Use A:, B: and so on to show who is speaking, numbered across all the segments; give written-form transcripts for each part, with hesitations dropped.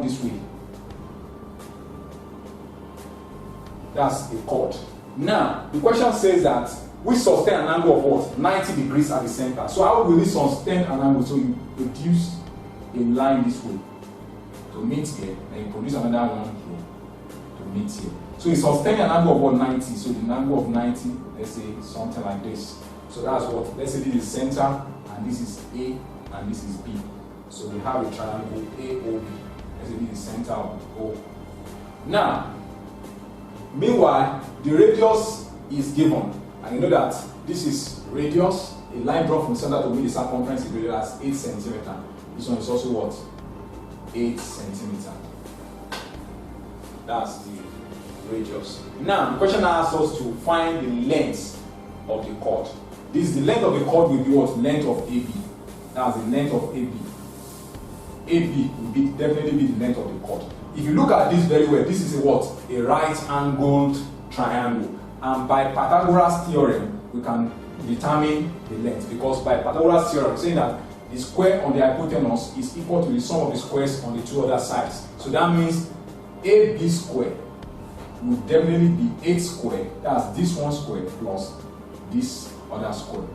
A: this way. That's a chord. Now, the question says that we sustain an angle of what? 90 degrees at the center. So how will we sustain an angle? So you produce a line this way to meet here, and you produce another one here to meet here. So you sustain an angle of what? 90. So the angle of 90, let's say something like this. So that's what? Let's say this is center, and this is A, and this is B. So we have a triangle AOB. Let's say this is center of O. Now, meanwhile, the radius is given, and you know that this is radius. A line drawn from center to meet the circumference is rated as 8 centimeters. This one is also what? 8 centimeters. That's the radius. Now, the question asks us to find the length of the chord. This is the length of the chord will be what? Length of AB. That's the length of AB. AB will definitely be the length of the chord. If you look at this very well, this is a what? A right-angled triangle. And by Pythagoras Theorem, we can determine the length, because by Pythagoras Theorem, saying that the square on the hypotenuse is equal to the sum of the squares on the two other sides. So that means AB square will definitely be 8 square. That's this one square plus this other square.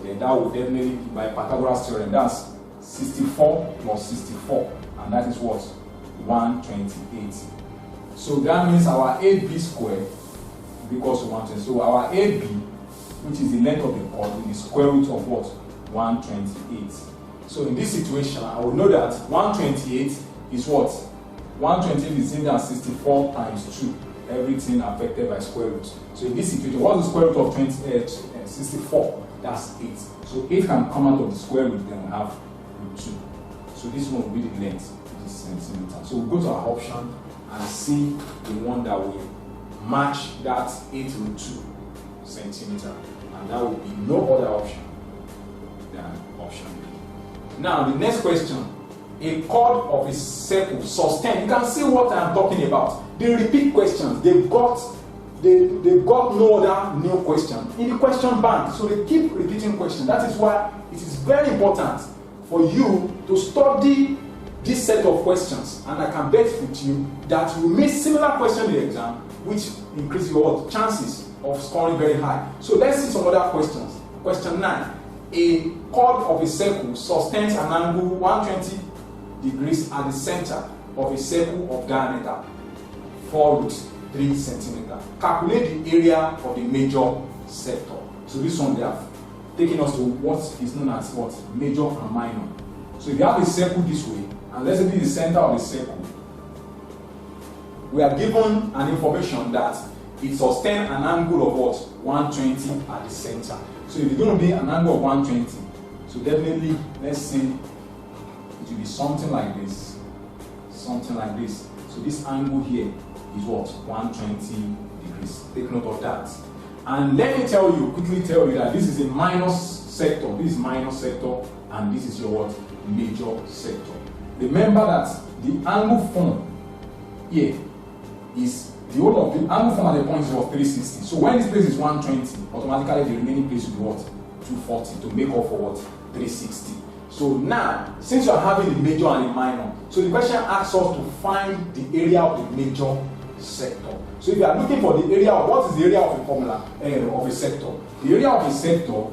A: Then that will definitely be by Pythagoras Theorem. That's 64 plus 64, and that is what? 128. So that means our AB square equals to 120. So our AB, which is the length of the chord, is the square root of what? 128. So in this situation, I will know that 128 is what? 128 is same as 64 times 2. Everything affected by square root. So in this situation, what is the square root of 64? That's 8. So 8 can come out of the square root, then we have root 2. So this one will be the length, which is centimeter. So we'll go to our option and see the one that will match that 8 root 2 centimeter. And that will be no other option than option B. Now the next question. A chord of a circle sustained. You can see what I am talking about. They repeat questions. They've got no other new question in the question bank. So they keep repeating questions. That is why it is very important for you to study this set of questions. And I can bet with you that you may similar question in the exam, which increase your chances of scoring very high. So let's see some other questions. Question 9. A chord of a circle sustains an angle 120 degrees at the center of a circle of diameter 4 root 3 centimeters. Calculate the area of the major sector. So this one they have taken us to what is known as what? Major and minor. So if you have a circle this way, and let's say this is the center of the circle, we are given an information that it sustains an angle of what? 120 at the center. So if it's going to be an angle of 120, so definitely, let's say it will be something like this. Something like this. So this angle here is what? 120 degrees. Take note of that. And let me quickly tell you that this is a minor sector. This is minor sector, and this is your what? Major sector. Remember that the angle formed here is the whole of the angle formed at the point is what? 360. So when this place is 120, automatically the remaining place will be what? 240 to make up for what? 360. So now, since you are having the major and the minor, so the question asks us to find the area of the major sector. So if you are looking for the area, what is the area of a formula of a sector? The area of a sector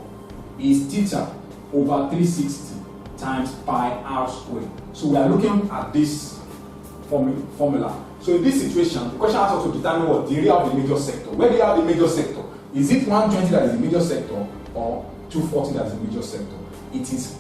A: is theta over 360 times pi r squared. So we are looking at this formula. So in this situation, the question asks us to determine what the area of the major sector. Where do you have the major sector? Is it 120 that is the major sector or 240 that is the major sector? It is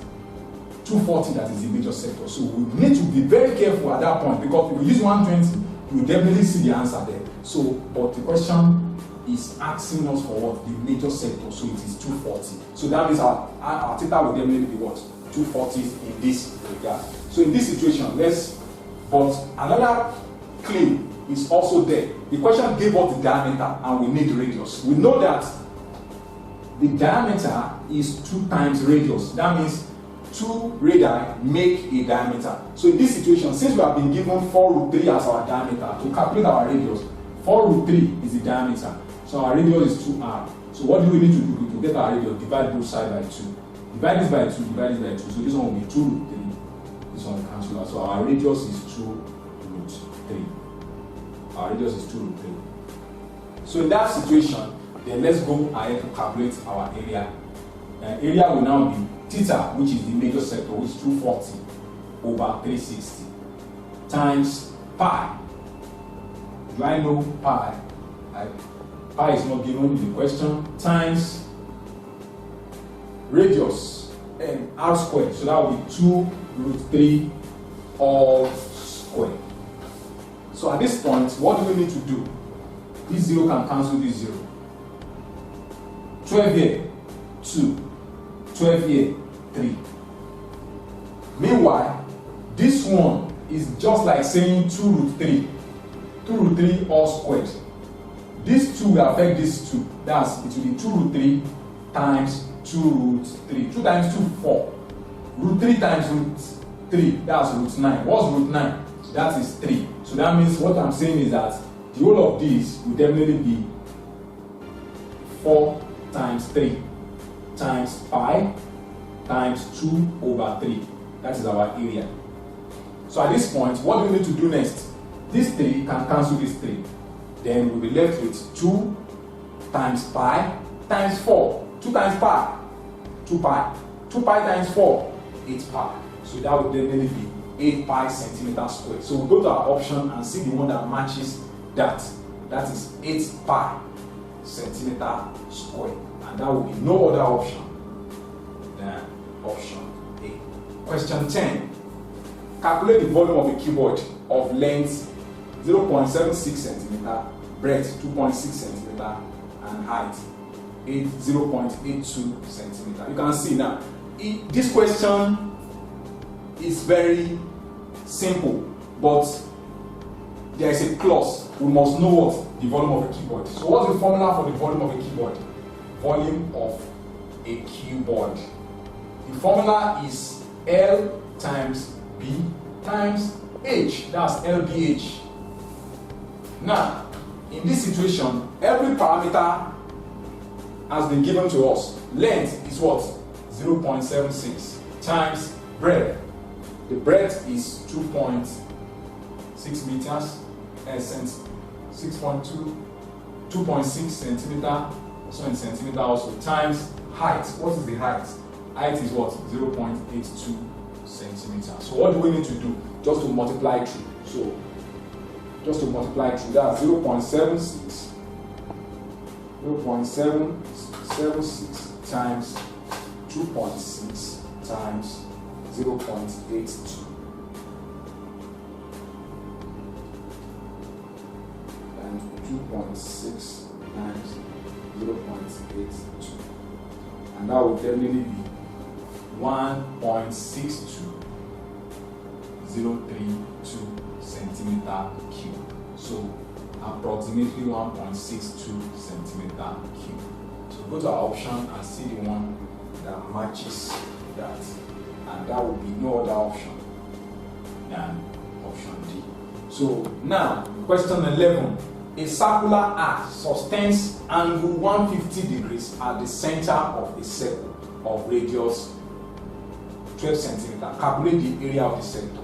A: 240 that is the major sector. So we need to be very careful at that point, because if we use 120, we will definitely see the answer there. So, but the question is asking us for what? The major sector. So it is 240. So that means our theta will definitely be what? 240 in this regard. So in this situation, but another claim is also there. The question gave us the diameter and we need the radius. We know that the diameter is 2 times radius. That means 2 radii make a diameter. So in this situation, since we have been given 4 root 3 as our diameter, to calculate our radius, 4 root 3 is the diameter. So our radius is 2r. So what do we need to do to get our radius? Divide both sides by 2. Divide this by 2, divide this by 2. So this one will be 2 root 3 This one cancel out. So our radius is 2 root 3. Our radius is 2 root 3. So in that situation, then let's go ahead to calculate our area. Area will now be theta, which is the major sector, which is 240 over 360 times pi. Do I know pi? Pi is not given in the question. Times radius and r squared. So that will be 2 root 3 all squared. So at this point, what do we need to do? This 0 can cancel this 0. 12 here, 2. 12 here, 3. Meanwhile, this one is just like saying 2 root 3. 2 root 3 all squared. This 2 will affect this 2. That's, it will be 2 root 3 times 2 root 3. 2 times 2, 4. Root 3 times root 3, that's root 9. What's root 9? That is 3. So that means what I'm saying is that the whole of this will definitely be 4 times 3 times pi times 2 over 3. That is our area. So at this point, what do we need to do next? This 3 can cancel this 3. Then we'll be left with 2 times pi times 4. 2 times pi, 2 pi. 2 pi times 4, 8 pi. So that would definitely be 8 pi centimeter squared. So we'll go to our option and see the one that matches that. That is 8 pi centimeter squared. And that will be no other option than option A. Question 10. Calculate the volume of a keyboard of length 0.76 centimeter, breadth 2.6 centimeter, and height 0.82 centimeter. You can see now, this question is very simple, but there is a clause. We must know what the volume of a keyboard. So what's the formula for the volume of a keyboard? Volume of a keyboard. The formula is L times B times H. That's LBH. Now, in this situation, every parameter has been given to us. Length is what? 0.76 times breadth. The breadth is 2.6 meters, Adsense 2.6 centimeter, also in centimeter also, times height. What is the height? Height is what? 0.82 centimeters. So what do we need to do? Just to multiply through. So just to multiply through, that's 0.76 times 2.6 times 0.82 and 2.6 times 0.82, and that would definitely be 1.62032 centimeter cube. So approximately 1.62 centimeter cube. So go to our option and see the one that matches that, and that will be no other option than option D. So now, question 11. A circular arc sustains angle 150 degrees at the center of a circle of radius 12 centimeters. Calculate the area of the sector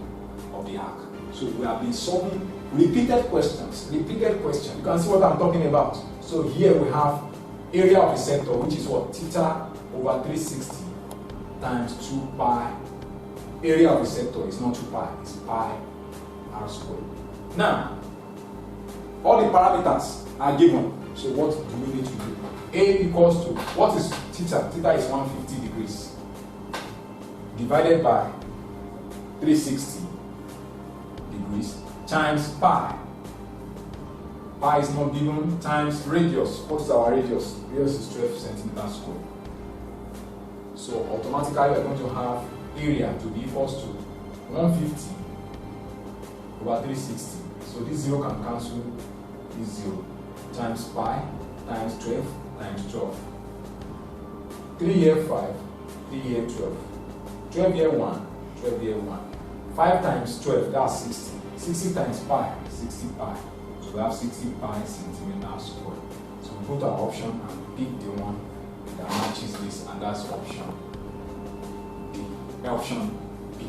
A: of the arc. So we have been solving repeated questions. You can see what I'm talking about. So here we have area of the sector, which is what? Theta over 360 times 2 pi. Area of the sector is not 2 pi, it's pi r squared. Now, all the parameters are given. So what do we need to do? A equals to, what is theta? Theta is 150 degrees divided by 360 degrees times pi. Pi is not given, times radius. What is our radius? Radius is 12 centimeters squared. So automatically we are going to have area to be equals to 150 over 360. So this 0 can cancel this 0. Times pi times 12 times 12. 3 here 5, 3 here 12. 12 here 1, 12 here 1. 5 times 12, that's 60. 60 times pi, 60 pi. So we have 60 pi centimeters squared. So we go to our option and pick the one that matches this, and that's option D. Option B.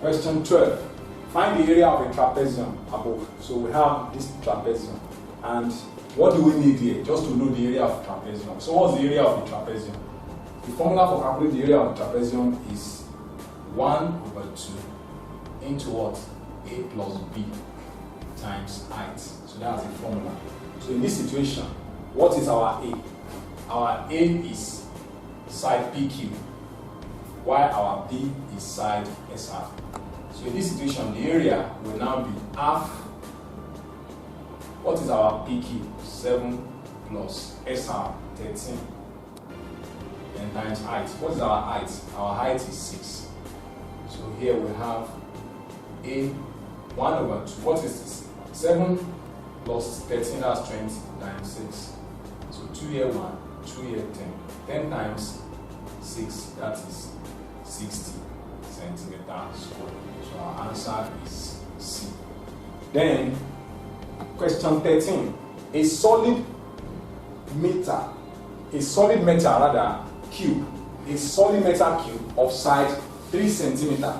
A: Question 12. Find the area of a trapezium above. So we have this trapezium. And what do we need here? Just to know the area of the trapezium. So what's the area of the trapezium? The formula for calculating the area of the trapezium is 1/2 into what? A plus B times height. So that's the formula. So in this situation, what is our A? Our A is side PQ, while our B is side SR. So in this situation, the area will now be half. What is our PQ? 7 plus SR, 13. And times height. What is our height? Our height is 6. So here we have A 1/2. What is this? 7 plus 13, that's 20 times 6. So 2 here 1, 2 here 10. 10 times 6, that is 60 centimeters squared. So our answer is C. Then, question 13. A solid metal cube of side 3 centimeter